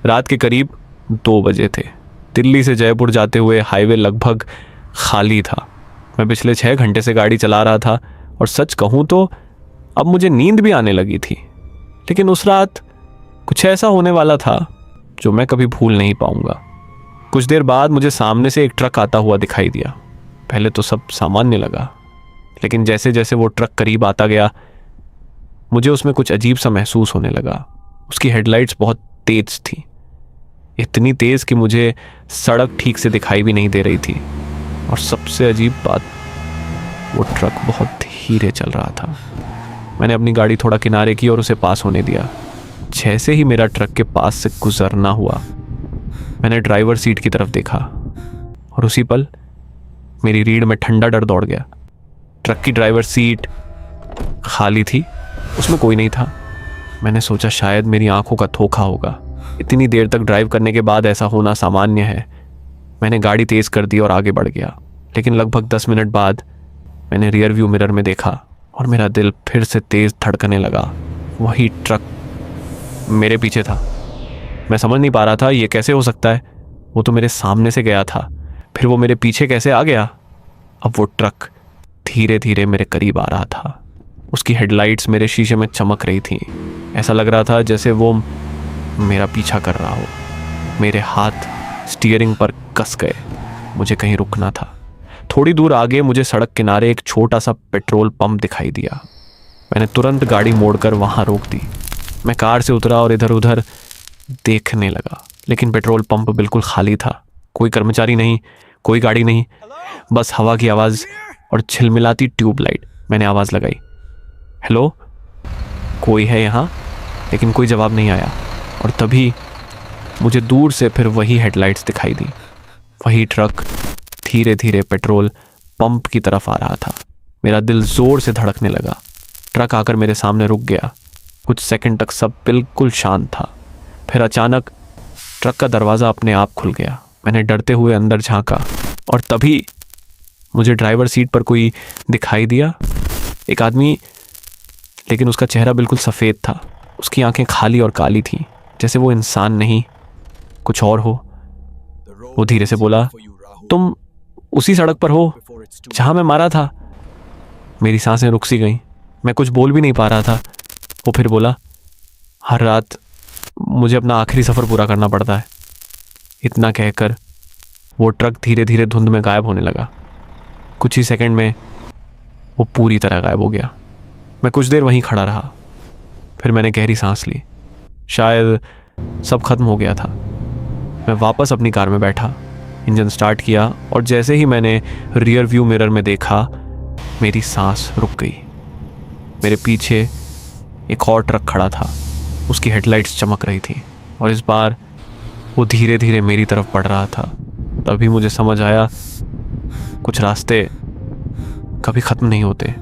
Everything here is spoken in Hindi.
रात के करीब 2 बजे थे। दिल्ली से जयपुर जाते हुए हाईवे लगभग खाली था। मैं पिछले 6 घंटे से गाड़ी चला रहा था और सच कहूँ तो अब मुझे नींद भी आने लगी थी। लेकिन उस रात कुछ ऐसा होने वाला था जो मैं कभी भूल नहीं पाऊंगा। कुछ देर बाद मुझे सामने से एक ट्रक आता हुआ दिखाई दिया। पहले तो सब सामान्य लगा, लेकिन जैसे जैसे वो ट्रक करीब आता गया मुझे उसमें कुछ अजीब सा महसूस होने लगा। उसकी हेडलाइट्स बहुत तेज थी, इतनी तेज कि मुझे सड़क ठीक से दिखाई भी नहीं दे रही थी। और सबसे अजीब बात, वो ट्रक बहुत धीरे चल रहा था। मैंने अपनी गाड़ी थोड़ा किनारे की और उसे पास होने दिया। जैसे ही मेरा ट्रक के पास से गुजरना हुआ, मैंने ड्राइवर सीट की तरफ देखा और उसी पल मेरी रीढ़ में ठंडा डर दौड़ गया। ट्रक की ड्राइवर सीट खाली थी, उसमें कोई नहीं था। मैंने सोचा शायद मेरी आंखों का धोखा होगा। इतनी देर तक ड्राइव करने के बाद ऐसा होना सामान्य है। मैंने गाड़ी तेज कर दी और आगे बढ़ गया। लेकिन लगभग 10 मिनट बाद मैंने रियर व्यू मिरर में देखा और मेरा दिल फिर से तेज धड़कने लगा। वही ट्रक मेरे पीछे था। मैं समझ नहीं पा रहा था ये कैसे हो सकता है। वो तो मेरे सामने से गया था, फिर वो मेरे पीछे कैसे आ गया। अब वो ट्रक धीरे धीरे मेरे करीब आ रहा था। उसकी हेडलाइट्स मेरे शीशे में चमक रही थी। ऐसा लग रहा था जैसे वो मेरा पीछा कर रहा हो। मेरे हाथ स्टीयरिंग पर कस गए। मुझे कहीं रुकना था। थोड़ी दूर आगे मुझे सड़क किनारे एक छोटा सा पेट्रोल पंप दिखाई दिया। मैंने तुरंत गाड़ी मोड़कर वहां रोक दी। मैं कार से उतरा और इधर उधर देखने लगा, लेकिन पेट्रोल पंप बिल्कुल खाली था। कोई कर्मचारी नहीं, कोई गाड़ी नहीं, बस हवा की आवाज़ और झिलमिलाती ट्यूबलाइट। मैंने आवाज़ लगाई, हेलो, कोई है यहाँ? लेकिन कोई जवाब नहीं आया। और तभी मुझे दूर से फिर वही हेडलाइट्स दिखाई दी। वही ट्रक धीरे धीरे पेट्रोल पंप की तरफ आ रहा था। मेरा दिल जोर से धड़कने लगा। ट्रक आकर मेरे सामने रुक गया। कुछ सेकंड तक सब बिल्कुल शांत था। फिर अचानक ट्रक का दरवाज़ा अपने आप खुल गया। मैंने डरते हुए अंदर झांका और तभी मुझे ड्राइवर सीट पर कोई दिखाई दिया। एक आदमी, लेकिन उसका चेहरा बिल्कुल सफ़ेद था। उसकी आंखें खाली और काली थीं, जैसे वो इंसान नहीं कुछ और हो। वो धीरे से बोला, तुम उसी सड़क पर हो जहां मैं मारा था। मेरी सांसें रुक सी गईं। मैं कुछ बोल भी नहीं पा रहा था। वो फिर बोला, हर रात मुझे अपना आखिरी सफ़र पूरा करना पड़ता है। इतना कहकर वो ट्रक धीरे धीरे धुंध में गायब होने लगा। कुछ ही सेकंड में वो पूरी तरह गायब हो गया। मैं कुछ देर वहीं खड़ा रहा। फिर मैंने गहरी सांस ली। शायद सब खत्म हो गया था। मैं वापस अपनी कार में बैठा, इंजन स्टार्ट किया और जैसे ही मैंने रियर व्यू मिरर में देखा, मेरी सांस रुक गई। मेरे पीछे एक और ट्रक खड़ा था। उसकी हेडलाइट्स चमक रही थी और इस बार वो धीरे धीरे मेरी तरफ बढ़ रहा था। तभी मुझे समझ आया, कुछ रास्ते कभी ख़त्म नहीं होते।